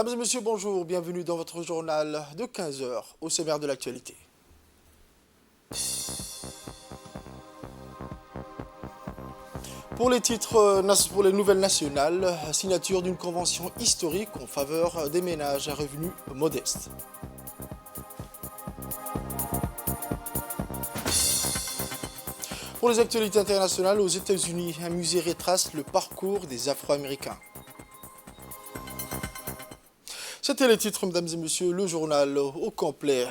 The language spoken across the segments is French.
Mesdames et messieurs, bonjour, bienvenue dans votre journal de 15 heures au sommaire de l'actualité. Pour les titres, pour les nouvelles nationales, signature d'une convention historique en faveur des ménages à revenus modestes. Pour les actualités internationales, aux États-Unis, un musée retrace le parcours des Afro-Américains. C'était les titres, mesdames et messieurs, le journal au complet.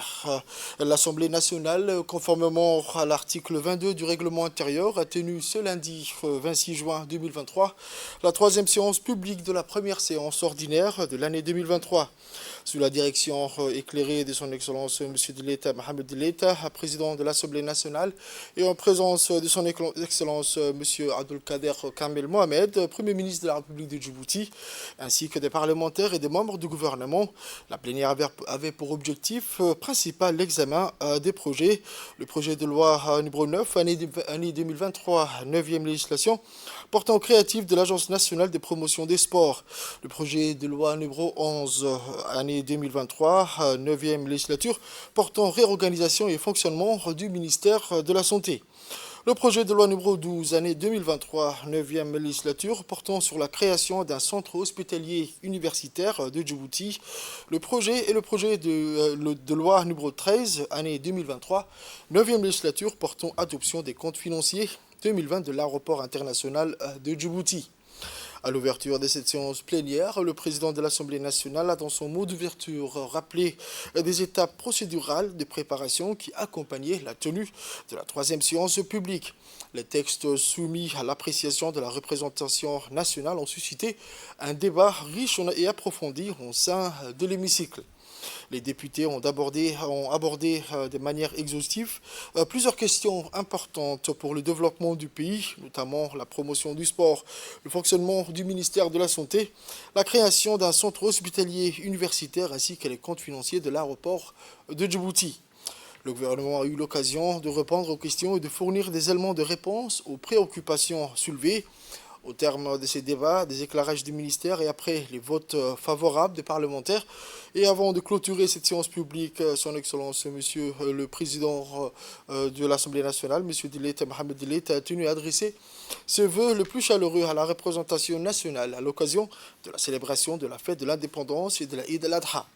L'Assemblée nationale, conformément à l'article 22 du règlement intérieur, a tenu ce lundi 26 juin 2023 la troisième séance publique de la première séance ordinaire de l'année 2023. Sous la direction éclairée de son Excellence M. Dileta Mohamed Dileta, président de l'Assemblée nationale, et en présence de son Excellence M. Abdelkader Kamel Mohamed, Premier ministre de la République de Djibouti, ainsi que des parlementaires et des membres du gouvernement, la plénière avait pour objectif principal l'examen des projets. Le projet de loi numéro 9, année 2023, 9e législation, portant créatif de l'Agence nationale des promotions des sports. Le projet de loi numéro 11, année 2023, 9e législature, portant réorganisation et fonctionnement du ministère de la Santé. Le projet de loi numéro 12, année 2023, 9e législature, portant sur la création d'un centre hospitalier universitaire de Djibouti. Le projet de loi numéro 13, année 2023, 9e législature, portant adoption des comptes financiers 2020 de l'aéroport international de Djibouti. À l'ouverture de cette séance plénière, le président de l'Assemblée nationale a dans son mot d'ouverture rappelé des étapes procédurales de préparation qui accompagnaient la tenue de la troisième séance publique. Les textes soumis à l'appréciation de la représentation nationale ont suscité un débat riche et approfondi au sein de l'hémicycle. Les députés ont abordé de manière exhaustive plusieurs questions importantes pour le développement du pays, notamment la promotion du sport, le fonctionnement du ministère de la Santé, la création d'un centre hospitalier universitaire ainsi que les comptes financiers de l'aéroport de Djibouti. Le gouvernement a eu l'occasion de répondre aux questions et de fournir des éléments de réponse aux préoccupations soulevées. Au terme de ces débats, des éclairages du ministère et après les votes favorables des parlementaires, et avant de clôturer cette séance publique, son Excellence, Monsieur le Président de l'Assemblée nationale, Monsieur Dileta Mohamed Dileta, a tenu à adresser ce vœu le plus chaleureux à la représentation nationale à l'occasion de la célébration de la fête de l'indépendance et de la Eid al-Adha.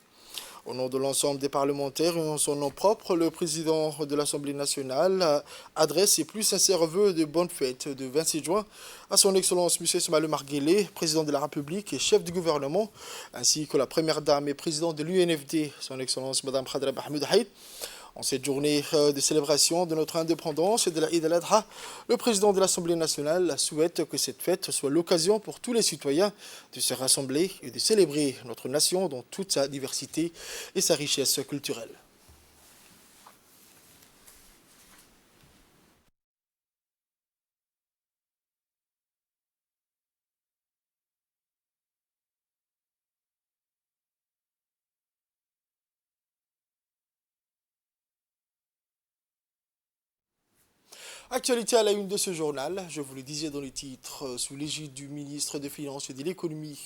Au nom de l'ensemble des parlementaires et en son nom propre, le président de l'Assemblée nationale adresse ses plus sincères vœux de bonne fête de 26 juin à son Excellence M. Ismaël Omar Guelleh, président de la République et chef du gouvernement, ainsi que la première dame et présidente de l'UNFD, son Excellence Mme Khadra Mahmoud Haït. En cette journée de célébration de notre indépendance et de la Eid al-Adha, le président de l'Assemblée nationale souhaite que cette fête soit l'occasion pour tous les citoyens de se rassembler et de célébrer notre nation dans toute sa diversité et sa richesse culturelle. Actualité à la une de ce journal, je vous le disais dans les titres, sous l'égide du ministre des Finances et de l'Économie,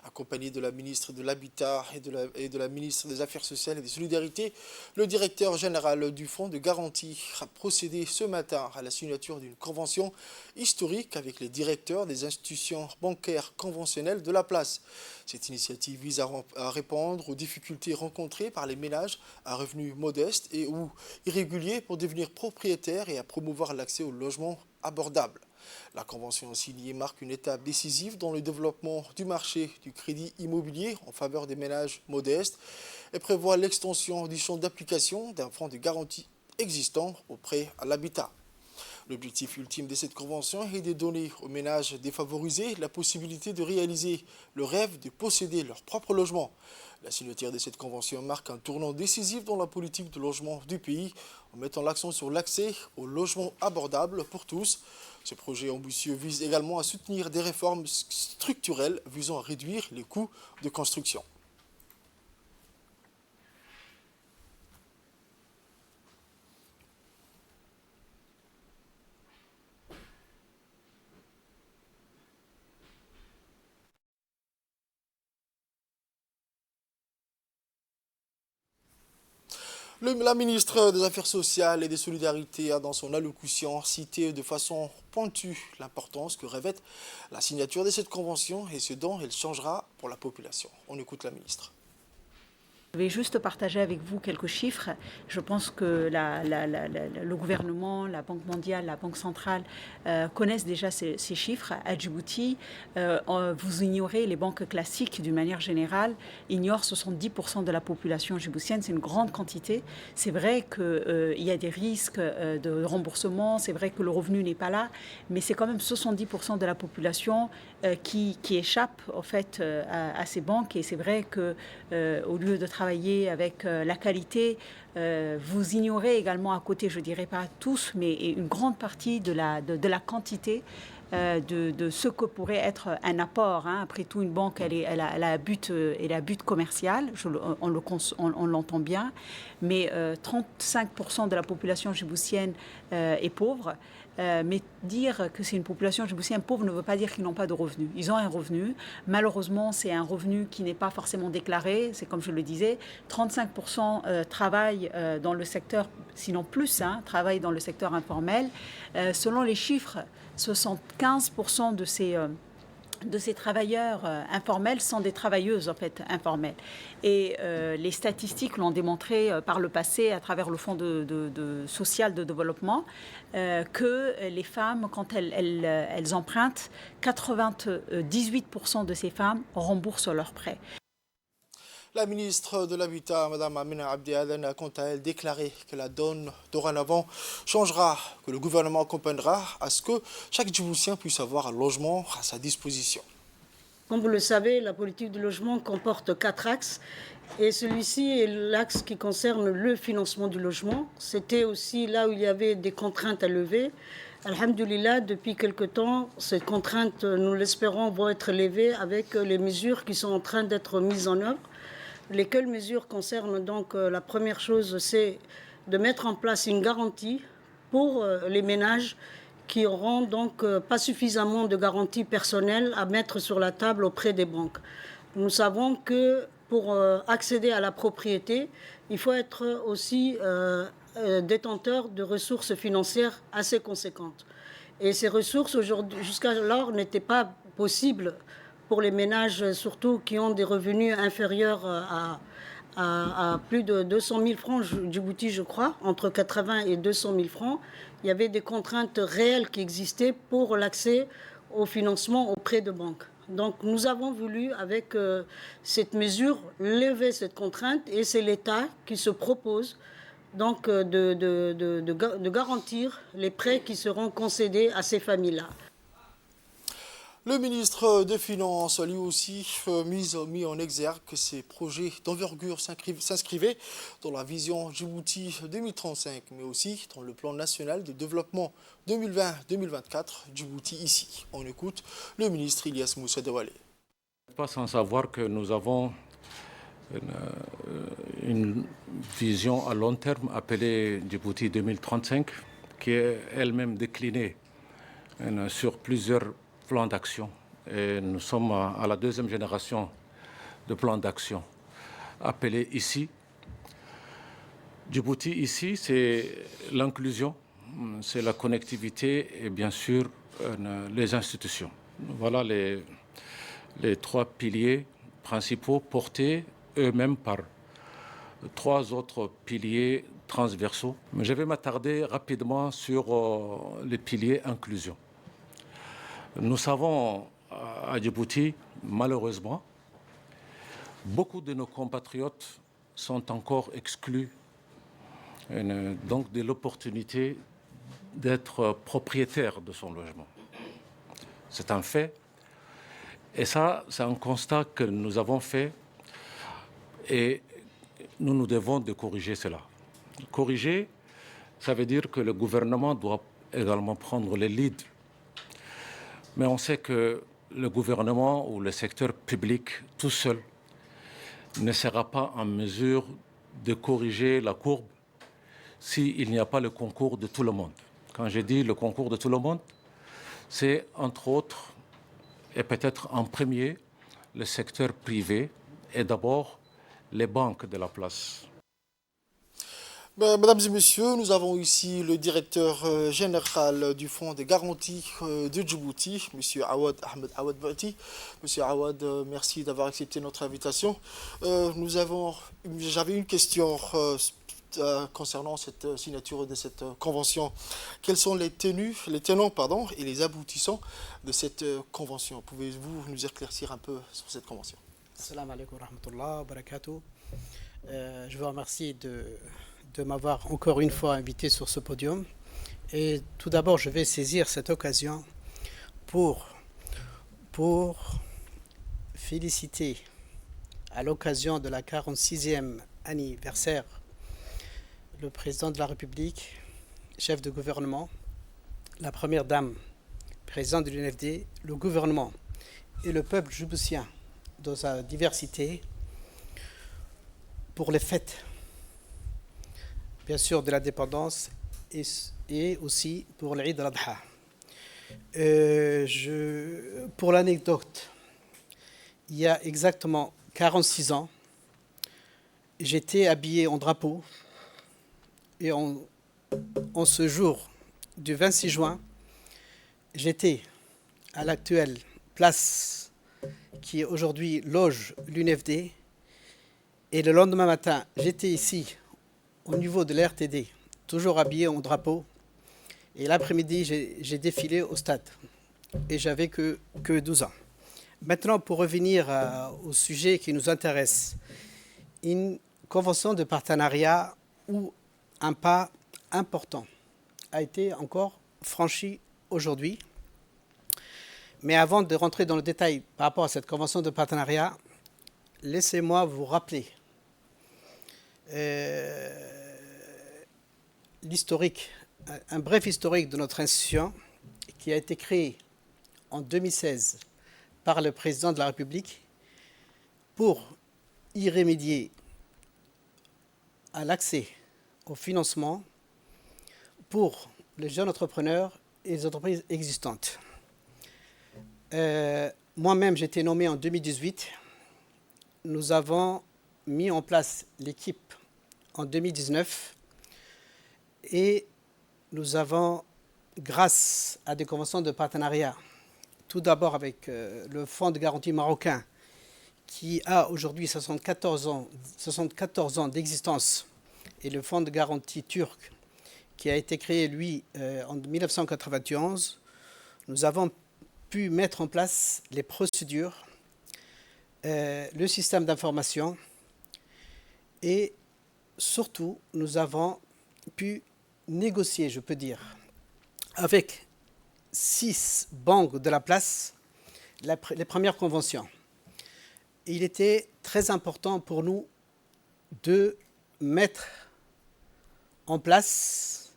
accompagné de la ministre de l'Habitat et de la ministre des Affaires sociales et des Solidarités, le directeur général du Fonds de garantie a procédé ce matin à la signature d'une convention historique avec les directeurs des institutions bancaires conventionnelles de la place. Cette initiative vise à répondre aux difficultés rencontrées par les ménages à revenus modestes et ou irréguliers pour devenir propriétaires et à promouvoir l'accès au logement abordable. La convention signée marque une étape décisive dans le développement du marché du crédit immobilier en faveur des ménages modestes et prévoit l'extension du champ d'application d'un fonds de garantie existant au prêt à l'habitat. L'objectif ultime de cette convention est de donner aux ménages défavorisés la possibilité de réaliser le rêve de posséder leur propre logement. La signature de cette convention marque un tournant décisif dans la politique de logement du pays en mettant l'accent sur l'accès au logement abordable pour tous. Ce projet ambitieux vise également à soutenir des réformes structurelles visant à réduire les coûts de construction. La ministre des Affaires sociales et des Solidarités a dans son allocution cité de façon pointue l'importance que revêt la signature de cette convention et ce dont elle changera pour la population. On écoute la ministre. Je vais juste partager avec vous quelques chiffres. Je pense que le gouvernement, la Banque mondiale, la Banque centrale connaissent déjà ces chiffres. À Djibouti, vous ignorez les banques classiques d'une manière générale, ignorent 70% de la population djiboutienne. C'est une grande quantité. C'est vrai qu'il y a des risques de remboursement, c'est vrai que le revenu n'est pas là, mais c'est quand même 70% de la population qui échappe en fait, à ces banques. Et c'est vrai qu'au lieu de travailler avec la qualité, vous ignorez également à côté, je ne dirais pas tous, mais une grande partie de la quantité de ce que pourrait être un apport. Hein. Après tout, une banque, elle a un but commercial, on l'entend bien, mais 35% de la population djiboutienne est pauvre. Mais dire que c'est une population djiboutienne pauvre ne veut pas dire qu'ils n'ont pas de revenus. Ils ont un revenu. Malheureusement, c'est un revenu qui n'est pas forcément déclaré. C'est comme je le disais, 35% travaillent dans le secteur, sinon plus, hein, travaillent dans le secteur informel. Selon les chiffres, 75% de ces travailleurs informels sont des travailleuses en fait informelles. Et les statistiques l'ont démontré par le passé à travers le Fonds social de développement que les femmes, quand elles empruntent, 98% de ces femmes remboursent leurs prêts. La ministre de l'Habitat, Mme Amina Abdi Aden, a quant à elle déclaré que la donne dorénavant changera, que le gouvernement accompagnera à ce que chaque Djiboutien puisse avoir un logement à sa disposition. Comme vous le savez, la politique du logement comporte 4 axes et celui-ci est l'axe qui concerne le financement du logement. C'était aussi là où il y avait des contraintes à lever. Alhamdulillah, depuis quelque temps, ces contraintes, nous l'espérons, vont être levées avec les mesures qui sont en train d'être mises en œuvre. Lesquelles mesures concernent donc la première chose, c'est de mettre en place une garantie pour les ménages qui auront donc pas suffisamment de garanties personnelles à mettre sur la table auprès des banques. Nous savons que pour accéder à la propriété, il faut être aussi détenteur de ressources financières assez conséquentes. Et ces ressources, jusqu'alors, n'étaient pas possibles pour les ménages, surtout qui ont des revenus inférieurs à plus de 200 000 francs, Djibouti, je crois, entre 80 et 200 000 francs. Il y avait des contraintes réelles qui existaient pour l'accès au financement auprès de banques. Donc nous avons voulu, avec cette mesure, lever cette contrainte et c'est l'État qui se propose donc de garantir les prêts qui seront concédés à ces familles-là. Le ministre des Finances a lui aussi mis en exergue que ces projets d'envergure s'inscrivaient dans la vision Djibouti 2035, mais aussi dans le plan national de développement 2020-2024 Djibouti ici. On écoute le ministre Ilyas Moussa Dawale. Pas sans savoir que nous avons une vision à long terme appelée Djibouti 2035, qui est elle-même déclinée sur plusieurs plans d'action. Et nous sommes à la deuxième génération de plans d'action appelés ici. Djibouti ici, c'est l'inclusion, c'est la connectivité et bien sûr les institutions. Voilà les 3 piliers principaux portés eux-mêmes par 3 autres piliers transversaux. Mais je vais m'attarder rapidement sur les piliers inclusion. Nous savons à Djibouti, malheureusement, beaucoup de nos compatriotes sont encore exclus donc de l'opportunité d'être propriétaire de son logement. C'est un fait. Et ça, c'est un constat que nous avons fait et nous devons de corriger cela. Corriger, ça veut dire que le gouvernement doit également prendre les leads. Mais on sait que le gouvernement ou le secteur public tout seul ne sera pas en mesure de corriger la courbe s'il n'y a pas le concours de tout le monde. Quand je dis le concours de tout le monde, c'est entre autres, et peut-être en premier, le secteur privé et d'abord les banques de la place. Mesdames et messieurs, nous avons ici le directeur général du Fonds de garantie de Djibouti, M. Awad Ahmed Awad Bati. Monsieur Awad, merci d'avoir accepté notre invitation. J'avais une question concernant cette signature de cette convention. Quels sont les tenants et les aboutissants de cette convention? Pouvez-vous nous éclaircir un peu sur cette convention? Assalamu alaikum wa rahmatullah wa barakatuh. Je vous remercie de m'avoir encore une fois invité sur ce podium. Et tout d'abord, je vais saisir cette occasion pour féliciter, à l'occasion de la 46e anniversaire, le président de la République, chef de gouvernement, la première dame, présidente de l'UNFD, le gouvernement et le peuple djiboutien dans sa diversité pour les fêtes, bien sûr, de l'indépendance et aussi pour l'Eid al-Adha. Pour l'anecdote, il y a exactement 46 ans, j'étais habillé en drapeau et en ce jour du 26 juin, j'étais à l'actuelle place qui aujourd'hui loge l'UNFD et le lendemain matin, j'étais ici au niveau de l'RTD, toujours habillé en drapeau et l'après-midi, j'ai défilé au stade et j'avais que 12 ans. Maintenant, pour revenir au sujet qui nous intéresse, une convention de partenariat où un pas important a été encore franchi aujourd'hui. Mais avant de rentrer dans le détail par rapport à cette convention de partenariat, laissez-moi vous rappeler l'historique, un bref historique de notre institution qui a été créée en 2016 par le président de la République pour y remédier à l'accès au financement pour les jeunes entrepreneurs et les entreprises existantes. Moi-même, j'ai été nommé en 2018. Nous avons mis en place l'équipe en 2019 et nous avons, grâce à des conventions de partenariat, tout d'abord avec le Fonds de garantie marocain qui a aujourd'hui 74 ans d'existence et le Fonds de garantie turc qui a été créé, lui, en 1991, nous avons pu mettre en place les procédures, le système d'information et surtout, nous avons pu négocier, je peux dire, avec 6 banques de la place les premières conventions. Il était très important pour nous de mettre en place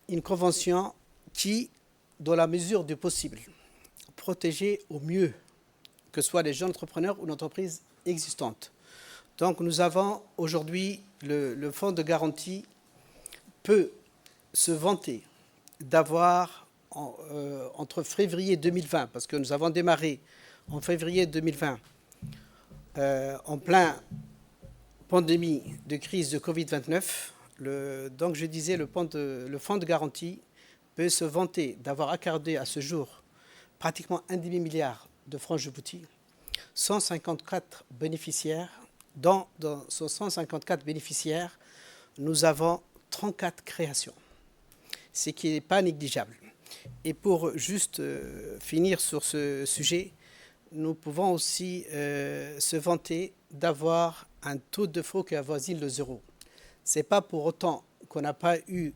une convention qui, dans la mesure du possible, protégeait au mieux que ce soit les jeunes entrepreneurs ou l'entreprise existante. Donc nous avons aujourd'hui, le fonds de garantie peut se vanter d'avoir entre février 2020, parce que nous avons démarré en février 2020, en plein pandémie de crise de Covid-19, donc je disais le fonds de garantie peut se vanter d'avoir accordé à ce jour pratiquement 1 demi-milliard de francs djibouti, 154 bénéficiaires. Dans ces 154 bénéficiaires, nous avons 34 créations, ce qui n'est pas négligeable. Et pour juste finir sur ce sujet, nous pouvons aussi se vanter d'avoir un taux de faux qui avoisine le 0. Ce n'est pas pour autant qu'on n'a pas eu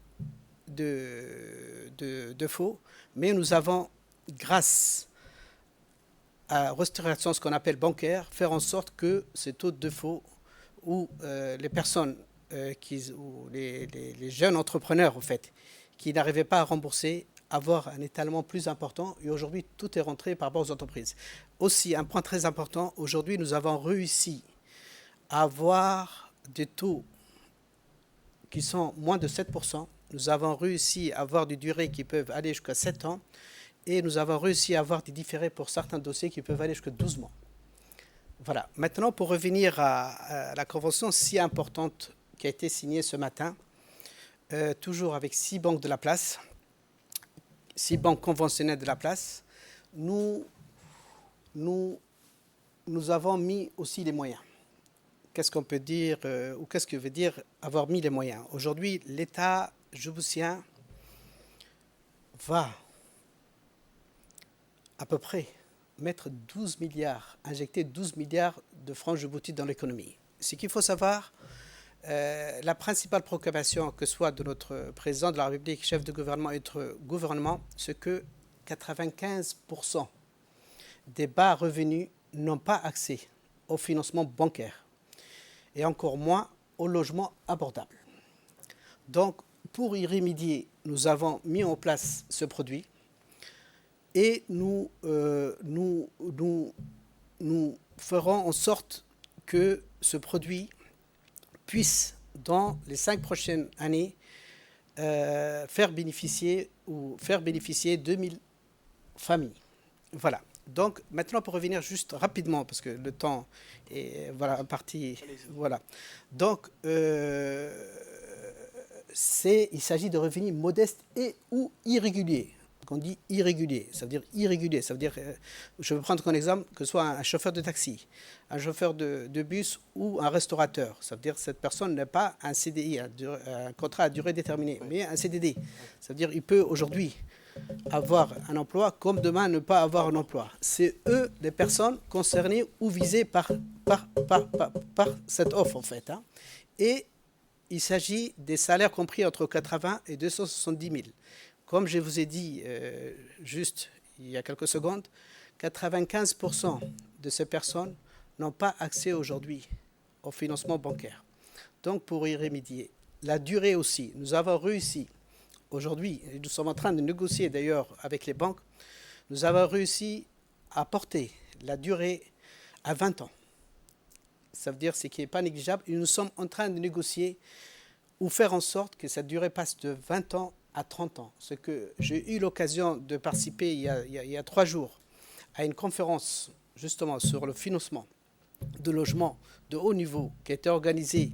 de faux, mais nous avons, grâce à restauration, ce qu'on appelle bancaire, faire en sorte que ces taux de faux ou les personnes, ou les jeunes entrepreneurs, en fait, qui n'arrivaient pas à rembourser, avoir un étalement plus important. Et aujourd'hui, tout est rentré par rapport aux entreprises. Aussi, un point très important, aujourd'hui, nous avons réussi à avoir des taux qui sont moins de 7%. Nous avons réussi à avoir des durées qui peuvent aller jusqu'à 7 ans. Et nous avons réussi à avoir des différés pour certains dossiers qui peuvent aller jusqu'à 12 mois. Voilà. Maintenant, pour revenir à la convention si importante qui a été signé ce matin, toujours avec 6 banques de la place, 6 banques conventionnelles de la place. Nous avons mis aussi les moyens. Qu'est-ce qu'on peut dire, ou qu'est-ce que veut dire avoir mis les moyens? Aujourd'hui, l'État djiboutien va à peu près mettre 12 milliards, injecter 12 milliards de francs djibouti dans l'économie. Ce qu'il faut savoir, la principale préoccupation, que ce soit de notre président de la République, chef de gouvernement et notre gouvernement, c'est que 95% des bas revenus n'ont pas accès au financement bancaire et encore moins au logement abordable. Donc, pour y remédier, nous avons mis en place ce produit et nous ferons en sorte que ce produit puisse, dans les 5 prochaines années, faire bénéficier 2000 familles. Voilà. Donc, maintenant, pour revenir juste rapidement, parce que le temps est imparti. Voilà. Donc, il s'agit de revenus modestes et ou irréguliers. On dit irrégulier, ça veut dire irrégulier. Ça veut dire, je vais prendre comme exemple que ce soit un chauffeur de taxi, un chauffeur de bus ou un restaurateur. Ça veut dire que cette personne n'a pas un CDI, un contrat à durée déterminée, mais un CDD. Ça veut dire qu'il peut aujourd'hui avoir un emploi comme demain ne pas avoir un emploi. C'est eux les personnes concernées ou visées par cette offre en fait. Hein. Et il s'agit des salaires compris entre 80 et 270 000. Comme je vous ai dit juste il y a quelques secondes, 95% de ces personnes n'ont pas accès aujourd'hui au financement bancaire. Donc pour y remédier, la durée aussi, nous avons réussi aujourd'hui, et nous sommes en train de négocier d'ailleurs avec les banques, nous avons réussi à porter la durée à 20 ans. Ça veut dire ce qui n'est pas négligeable. Et nous sommes en train de négocier ou faire en sorte que cette durée passe de 20 ans à 30 ans. Ce que j'ai eu l'occasion de participer il y a 3 jours à une conférence justement sur le financement de logements de haut niveau qui a été organisée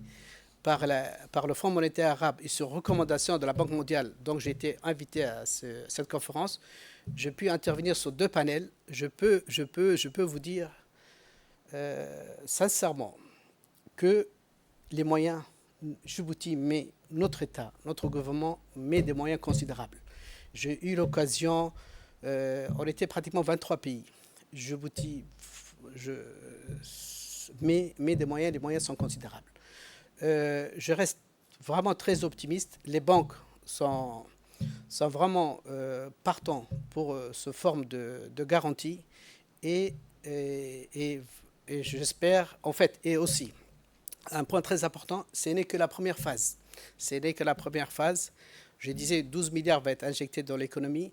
par le Fonds monétaire arabe et sur recommandation de la Banque mondiale. Donc j'ai été invité à cette conférence. J'ai pu intervenir sur 2 panels. Je peux vous dire sincèrement que les moyens, Djibouti met, notre État, notre gouvernement met des moyens considérables. J'ai eu l'occasion, on était pratiquement 23 pays. Djibouti met des moyens, les moyens sont considérables. Je reste vraiment très optimiste. Les banques sont vraiment partants pour ce forme de garantie et j'espère, en fait, et aussi, un point très important, ce n'est que la première phase. Ce n'est que la première phase. Je disais 12 milliards va être injecté dans l'économie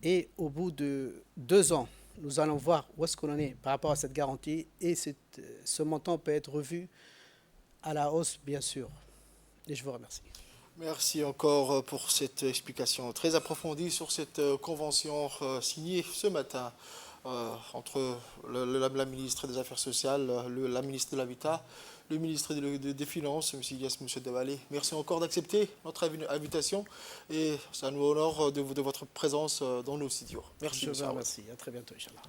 et au bout de 2 ans, nous allons voir où est-ce qu'on en est par rapport à cette garantie et ce montant peut être revu à la hausse, bien sûr. Et je vous remercie. Merci encore pour cette explication très approfondie sur cette convention signée ce matin entre la ministre des Affaires sociales, la ministre de l'Habitat, le ministre des Finances, M. Yes Moussa Dawale. Merci encore d'accepter notre invitation et ça nous honore de votre présence dans nos studios. Merci. Je vous remercie. À très bientôt, Inch'Allah.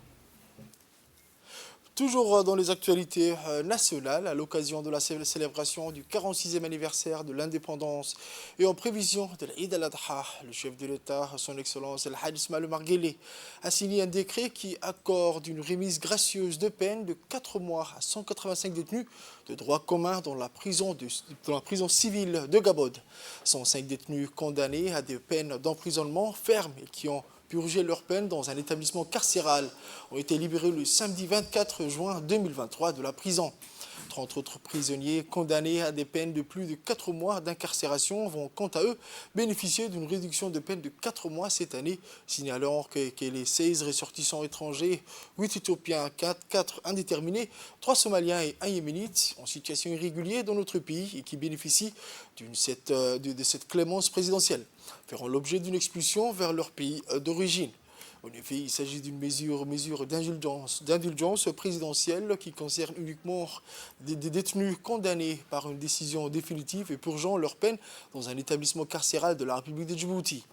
Toujours dans les actualités nationales, à l'occasion de la célébration du 46e anniversaire de l'indépendance et en prévision de l'Eid al-Adha, le chef de l'État, son Excellence El Hadj Ismaïla Omar Guelleh, a signé un décret qui accorde une remise gracieuse de peine de 4 mois à 185 détenus de droit commun dans la prison civile de Gabod. 105 détenus condamnés à des peines d'emprisonnement fermes et qui ont purgé leur peine dans un établissement carcéral ont été libérés le samedi 24 juin 2023 de la prison. 30 autres prisonniers condamnés à des peines de plus de 4 mois d'incarcération vont quant à eux bénéficier d'une réduction de peine de 4 mois cette année, signalant que les 16 ressortissants étrangers, 8 Éthiopiens, 4 indéterminés, 3 Somaliens et 1 Yéménite en situation irrégulière dans notre pays et qui bénéficient de cette clémence présidentielle feront l'objet d'une expulsion vers leur pays d'origine. En effet, il s'agit d'une mesure d'indulgence présidentielle qui concerne uniquement des détenus condamnés par une décision définitive et purgeant leur peine dans un établissement carcéral de la République de Djibouti.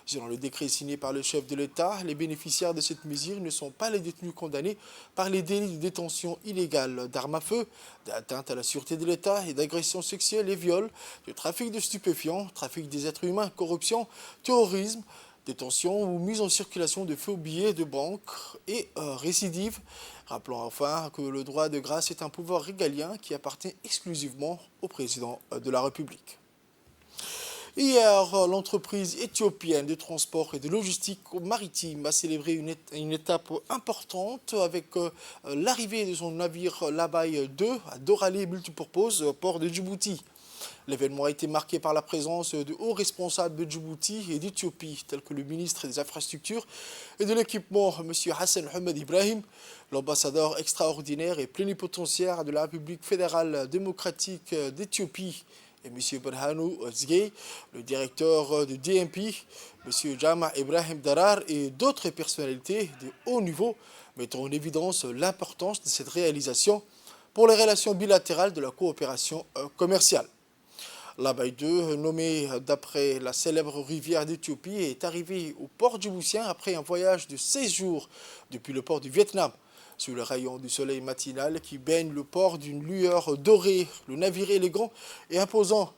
Selon le décret signé par le chef de l'État, les bénéficiaires de cette mesure ne sont pas les détenus condamnés par les délits de détention illégale d'armes à feu, d'atteinte à la sûreté de l'État et d'agression sexuelle et viol, de trafic de stupéfiants, trafic des êtres humains, corruption, terrorisme, détention ou mise en circulation de faux billets de banque et récidive. Rappelons enfin que le droit de grâce est un pouvoir régalien qui appartient exclusivement au président de la République. Hier, l'entreprise éthiopienne de transport et de logistique maritime a célébré une étape importante avec l'arrivée de son navire Labaï 2 à Doralé Multipurpose, port de Djibouti. L'événement a été marqué par la présence de hauts responsables de Djibouti et d'Éthiopie, tels que le ministre des Infrastructures et de l'Équipement, M. Hassan Ahmed Ibrahim, l'ambassadeur extraordinaire et plénipotentiaire de la République fédérale démocratique d'Éthiopie, et M. Berhanu Zgey, le directeur de DMP, M. Jama Ibrahim Darar et d'autres personnalités de haut niveau, mettant en évidence l'importance de cette réalisation pour les relations bilatérales de la coopération commerciale. L'Abaï 2, nommé d'après la célèbre rivière d'Éthiopie, est arrivé au port djiboutien après un voyage de 16 jours depuis le port du Vietnam. Sous le rayon du soleil matinal qui baigne le port d'une lueur dorée, le navire élégant et imposant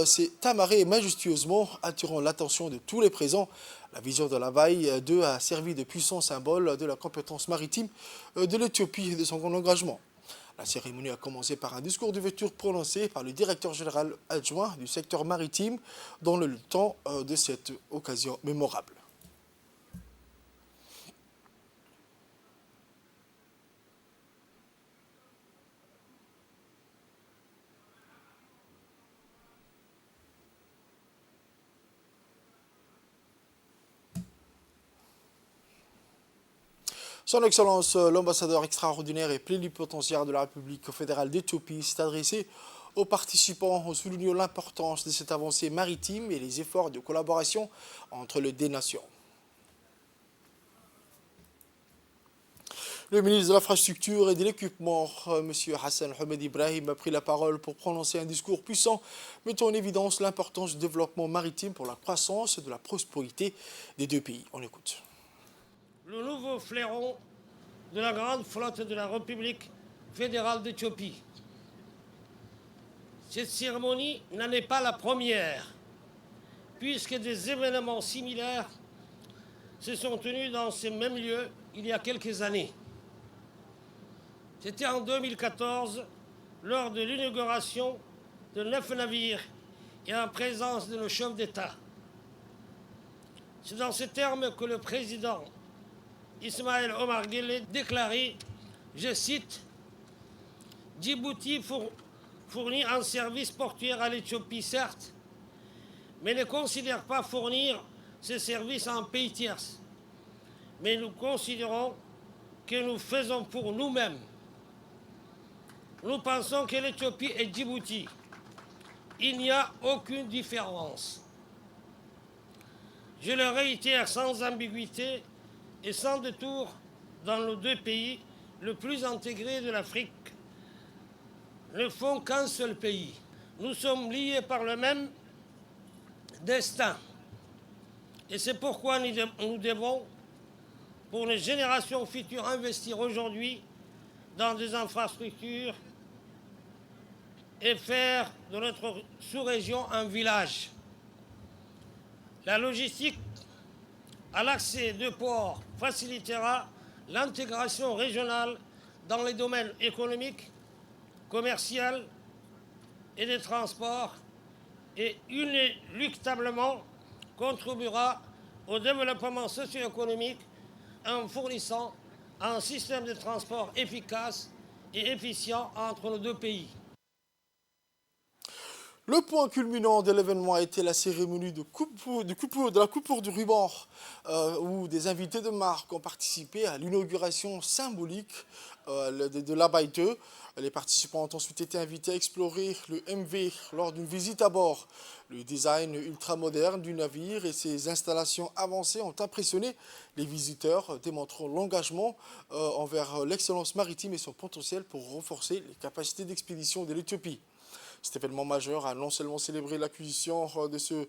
s'est amarré majestueusement, attirant l'attention de tous les présents. La vision de l'Abaï 2 a servi de puissant symbole de la compétence maritime de l'Éthiopie et de son engagement. La cérémonie a commencé par un discours d'ouverture prononcé par le directeur général adjoint du secteur maritime dans le temps de cette occasion mémorable. Son Excellence, l'ambassadeur extraordinaire et plénipotentiaire de la République fédérale d'Éthiopie s'est adressé aux participants en soulignant l'importance de cette avancée maritime et les efforts de collaboration entre les deux nations. Le ministre de l'Infrastructure et de l'Équipement, M. Hassan Ahmed Ibrahim, a pris la parole pour prononcer un discours puissant mettant en évidence l'importance du développement maritime pour la croissance et de la prospérité des deux pays. On écoute. Le nouveau fleuron de la grande flotte de la République fédérale d'Éthiopie. Cette cérémonie n'en est pas la première, puisque des événements similaires se sont tenus dans ces mêmes lieux il y a quelques années. C'était en 2014, lors de l'inauguration de 9 navires et en présence de nos chefs d'État. C'est dans ces termes que le président Ismaël Omar Guelleh déclarait, je cite, « Djibouti fournit un service portuaire à l'Éthiopie, certes, mais ne considère pas fournir ces services à un pays tierce. Mais nous considérons que nous faisons pour nous-mêmes. Nous pensons que l'Éthiopie et Djibouti, il n'y a aucune différence. Je le réitère sans ambiguïté, et sans détour, dans nos deux pays, le plus intégrés de l'Afrique, ne font qu'un seul pays. Nous sommes liés par le même destin. Et c'est pourquoi nous devons, pour les générations futures, investir aujourd'hui dans des infrastructures et faire de notre sous-région un village. La logistique à l'accès de ports facilitera l'intégration régionale dans les domaines économiques, commerciaux et des transports et inéluctablement contribuera au développement socio-économique en fournissant un système de transport efficace et efficient entre nos deux pays. Le point culminant de l'événement a été la cérémonie de la coupure du ruban, où des invités de marque ont participé à l'inauguration symbolique de l'Abaïte. Les participants ont ensuite été invités à explorer le MV lors d'une visite à bord. Le design ultramoderne du navire et ses installations avancées ont impressionné les visiteurs, démontrant l'engagement envers l'excellence maritime et son potentiel pour renforcer les capacités d'expédition de l'Éthiopie. Cet événement majeur a non seulement célébré l'acquisition de ce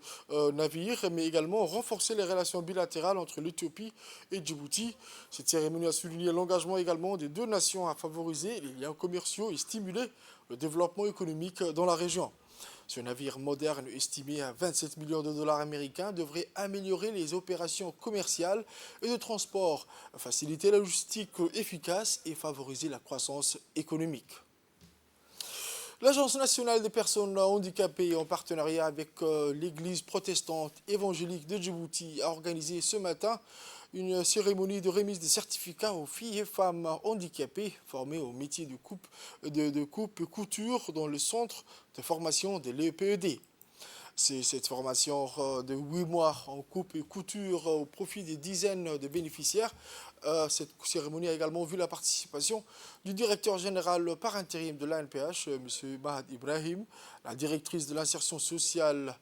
navire, mais également renforcé les relations bilatérales entre l'Éthiopie et Djibouti. Cette cérémonie a souligné l'engagement également des deux nations à favoriser les liens commerciaux et stimuler le développement économique dans la région. Ce navire moderne estimé à 27 millions de dollars américains devrait améliorer les opérations commerciales et de transport, faciliter la logistique efficace et favoriser la croissance économique. L'Agence nationale des personnes handicapées, en partenariat avec l'Église protestante évangélique de Djibouti, a organisé ce matin une cérémonie de remise des certificats aux filles et femmes handicapées formées au métier de coupe et couture dans le centre de formation de l'EPED. C'est cette formation de 8 mois en coupe et couture au profit des dizaines de bénéficiaires. Cette cérémonie a également vu la participation du directeur général par intérim de l'ANPH, M. Mahad Ibrahim, la directrice de l'insertion sociale,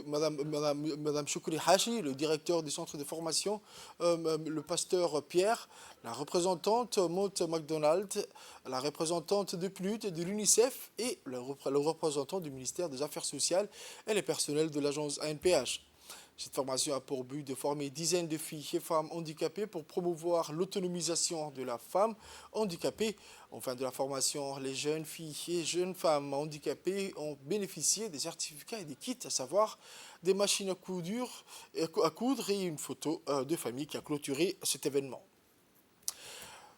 Madame Choukri Hachi, le directeur du centre de formation, le pasteur Pierre, la représentante Monte McDonald, la représentante de PNUD, de l'UNICEF et le représentant du ministère des Affaires sociales et les personnels de l'agence ANPH. Cette formation a pour but de former dizaines de filles et femmes handicapées pour promouvoir l'autonomisation de la femme handicapée. En fin de la formation, les jeunes filles et jeunes femmes handicapées ont bénéficié des certificats et des kits, à savoir des machines à coudre et une photo de famille qui a clôturé cet événement.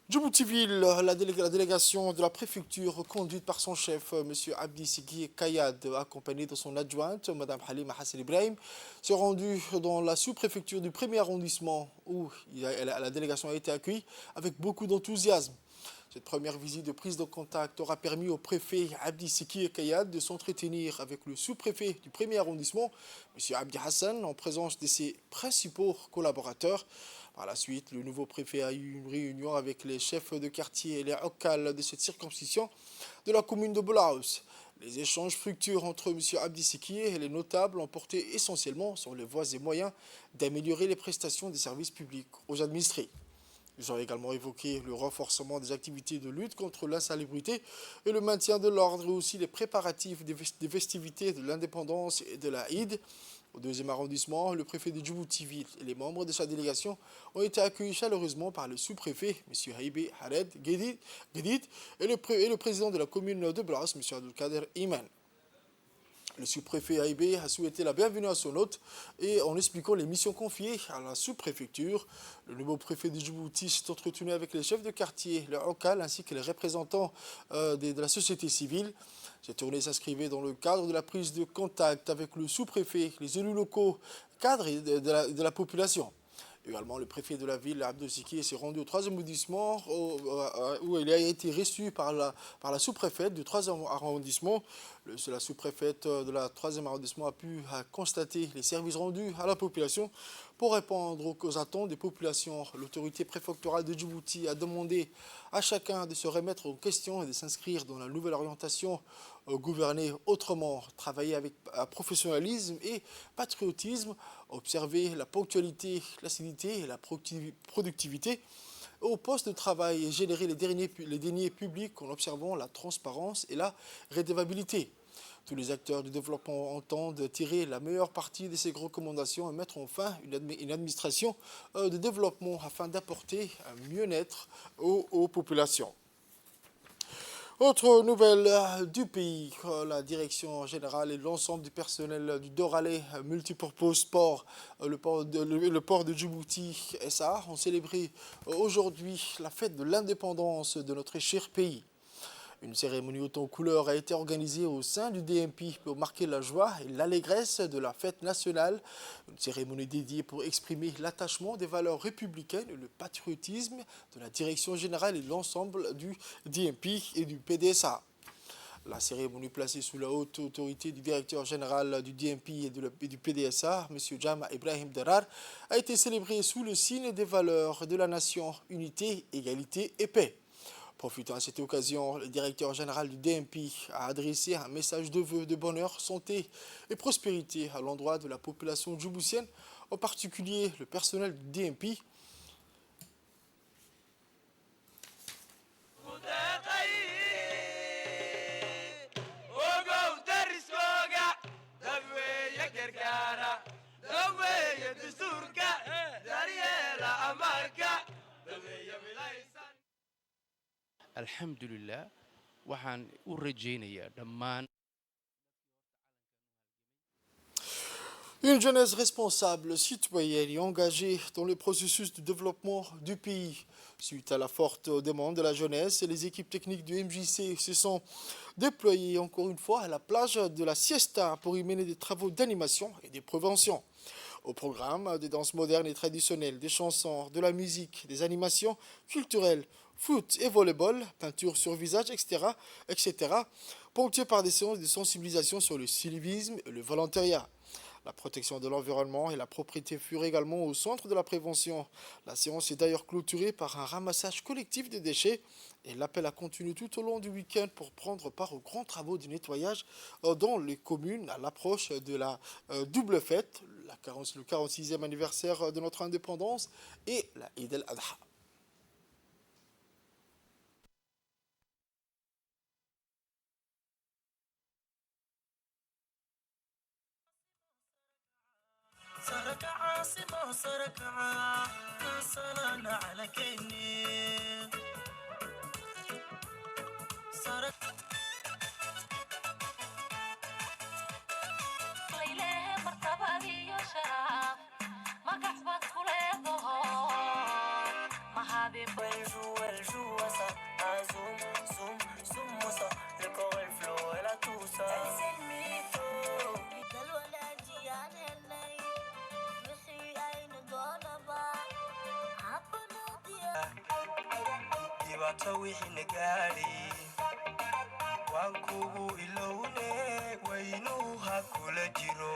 Djibouti-Ville, la délégation de la préfecture conduite par son chef, M. Abdi Siki Kayad, accompagné de son adjointe, Mme Halima Hassan Ibrahim, s'est rendue dans la sous-préfecture du 1er arrondissement où la délégation a été accueillie avec beaucoup d'enthousiasme. Cette première visite de prise de contact aura permis au préfet Abdi Siki Kayad de s'entretenir avec le sous-préfet du 1er arrondissement, M. Abdi Hassan, en présence de ses principaux collaborateurs. Par la suite, le nouveau préfet a eu une réunion avec les chefs de quartier et les OCAL de cette circonscription de la commune de Bolaus. Les échanges fructueux entre M. Abdi Siki et les notables ont porté essentiellement sur les voies et moyens d'améliorer les prestations des services publics aux administrés. Ils ont également évoqué le renforcement des activités de lutte contre l'insalubrité et le maintien de l'ordre, et aussi les préparatifs des festivités de l'indépendance et de la Eid. Au 2e arrondissement, le préfet de Djibouti-Ville et les membres de sa délégation ont été accueillis chaleureusement par le sous-préfet, M. Haïbé Hared Gedid, et le président de la commune de Blas, M. Abdelkader Iman. Le sous-préfet Haïbé a souhaité la bienvenue à son hôte et en expliquant les missions confiées à la sous-préfecture. Le nouveau préfet de Djibouti s'est entretenu avec les chefs de quartier, le OCAL ainsi que les représentants de la société civile. Cette tournée s'inscrivait dans le cadre de la prise de contact avec le sous-préfet, les élus locaux, cadres et de la population. Également, le préfet de la ville, Abdou Siki, s'est rendu au 3e arrondissement où il a été reçu par la sous-préfète du 3e arrondissement. La sous-préfète de la 3e arrondissement a pu constater les services rendus à la population pour répondre aux attentes des populations. L'autorité préfectorale de Djibouti a demandé à chacun de se remettre en question et de s'inscrire dans la nouvelle orientation gouverner autrement, travailler avec professionnalisme et patriotisme, observer la ponctualité, l'acidité et la productivité au poste de travail et générer les deniers publics en observant la transparence et la redevabilité. Tous les acteurs du développement entendent tirer la meilleure partie de ces recommandations et mettre enfin une administration de développement afin d'apporter un mieux-être aux populations. Autre nouvelle du pays, la direction générale et l'ensemble du personnel du Doralé Multipurpose Sport, le port de Djibouti SA, ont célébré aujourd'hui la fête de l'indépendance de notre cher pays. Une cérémonie haute en couleurs a été organisée au sein du DMP pour marquer la joie et l'allégresse de la fête nationale. Une cérémonie dédiée pour exprimer l'attachement des valeurs républicaines et le patriotisme de la direction générale et de l'ensemble du DMP et du PDSA. La cérémonie placée sous la haute autorité du directeur général du DMP et du PDSA, M. Jama Ibrahim Derar, a été célébrée sous le signe des valeurs de la nation, unité, égalité et paix. Profitant à cette occasion, le directeur général du DMP a adressé un message de vœux de bonheur, santé et prospérité à l'endroit de la population djiboutienne, en particulier le personnel du DMP. alxamdulilah waxaan u rajaynayaa dhammaan. Une jeunesse responsable, citoyenne et engagée dans le processus de développement du pays. Suite à la forte demande de la jeunesse, les équipes techniques du MJC se sont déployées encore une fois à la plage de la Siesta pour y mener des travaux d'animation et de prévention. Au programme, des danses modernes et traditionnelles, des chansons, de la musique, des animations culturelles, foot et volleyball, peinture sur visage, etc., ponctuées par des séances de sensibilisation sur le civisme et le volontariat. La protection de l'environnement et la propriété furent également au centre de la prévention. La séance est d'ailleurs clôturée par un ramassage collectif des déchets et l'appel a continué tout au long du week-end pour prendre part aux grands travaux de nettoyage dans les communes à l'approche de la double fête, le 46e anniversaire de notre indépendance et la Eid al-Adha. سرك عاصمة سرك عاصمة على كني سرك ليله مرتبة دي شراب ما قعبت كله ما هذه والجو وسا زوم زوم زوم وسا لكو الفلو ولا توسا السلميتو دلولا جيان dhibaato wixii na gaadhi waan kugu ilowne waynuhu ha kula jiro.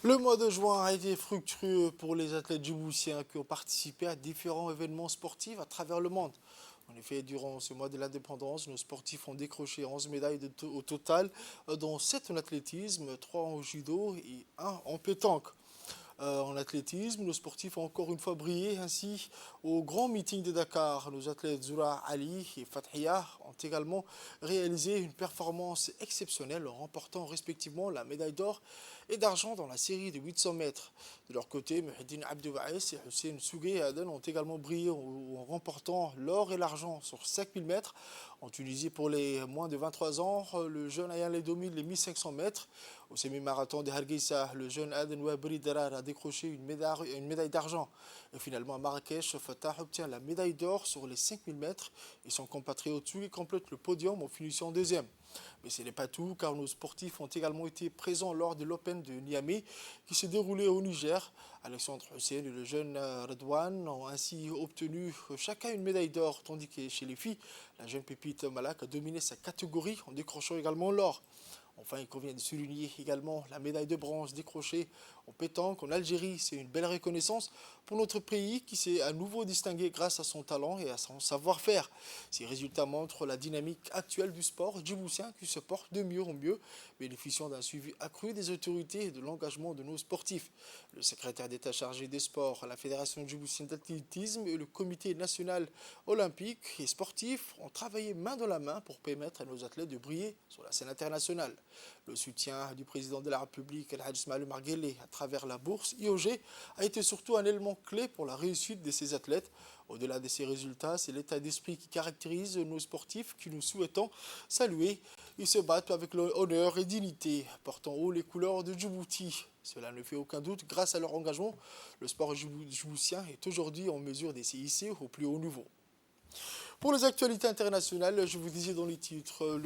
Le mois de juin a été fructueux pour les athlètes djiboutiens qui ont participé à différents événements sportifs à travers le monde. En effet, durant ce mois de l'indépendance, nos sportifs ont décroché 11 médailles au total, dont 7 en athlétisme, 3 en judo et 1 en pétanque. En athlétisme, nos sportifs ont encore une fois brillé. Ainsi, au grand meeting de Dakar, nos athlètes Zoura Ali et Fathia ont également réalisé une performance exceptionnelle en remportant respectivement la médaille d'or et d'argent dans la série de 800 mètres. De leur côté, Mouhidine Abdouaïs et Hussein Sougé Aden ont également brillé en remportant l'or et l'argent sur 5000 mètres. En Tunisie, pour les moins de 23 ans, le jeune Ayan les domine les 1500 mètres. Au semi-marathon de Hargeisa, le jeune Aden Wabri Darar a décroché une médaille d'argent. Et finalement, à Marrakech, Fatah obtient la médaille d'or sur les 5000 mètres et son compatriote Sougé complète le podium en finissant deuxième. Mais ce n'est pas tout, car nos sportifs ont également été présents lors de l'Open de Niamey qui s'est déroulé au Niger. Alexandre Hussein et le jeune Redouane ont ainsi obtenu chacun une médaille d'or, tandis que chez les filles, la jeune pépite Malak a dominé sa catégorie en décrochant également l'or. Enfin, il convient de souligner également la médaille de bronze décrochée en pétanque en Algérie. C'est une belle reconnaissance pour notre pays qui s'est à nouveau distingué grâce à son talent et à son savoir-faire. Ces résultats montrent la dynamique actuelle du sport djiboutien qui se porte de mieux en mieux, bénéficiant d'un suivi accru des autorités et de l'engagement de nos sportifs. Le secrétaire d'État chargé des sports à la Fédération djiboutienne d'athlétisme et le Comité national olympique et sportif ont travaillé main dans la main pour permettre à nos athlètes de briller sur la scène internationale. Le soutien du président de la République, El Hadj Ismaël Omar Guelleh, à travers la bourse IOG, a été surtout un élément clé pour la réussite de ces athlètes. Au-delà de ces résultats, c'est l'état d'esprit qui caractérise nos sportifs que nous souhaitons saluer. Ils se battent avec honneur et dignité, portant haut les couleurs de Djibouti. Cela ne fait aucun doute, grâce à leur engagement, le sport djiboutien est aujourd'hui en mesure d'essayer ici au plus haut niveau. Pour les actualités internationales, je vous disais dans les titres,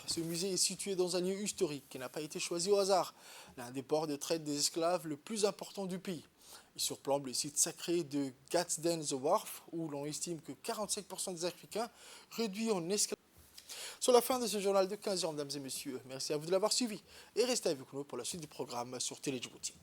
ce musée est situé dans un lieu historique qui n'a pas été choisi au hasard, l'un des ports de traite des esclaves le plus important du pays. Il surplombe le site sacré de Gadsden the Wharf, où l'on estime que 45% des Africains réduits en esclavage. Sur la fin de ce journal de 15 heures, mesdames et messieurs, merci à vous de l'avoir suivi et restez avec nous pour la suite du programme sur Télé Djibouti.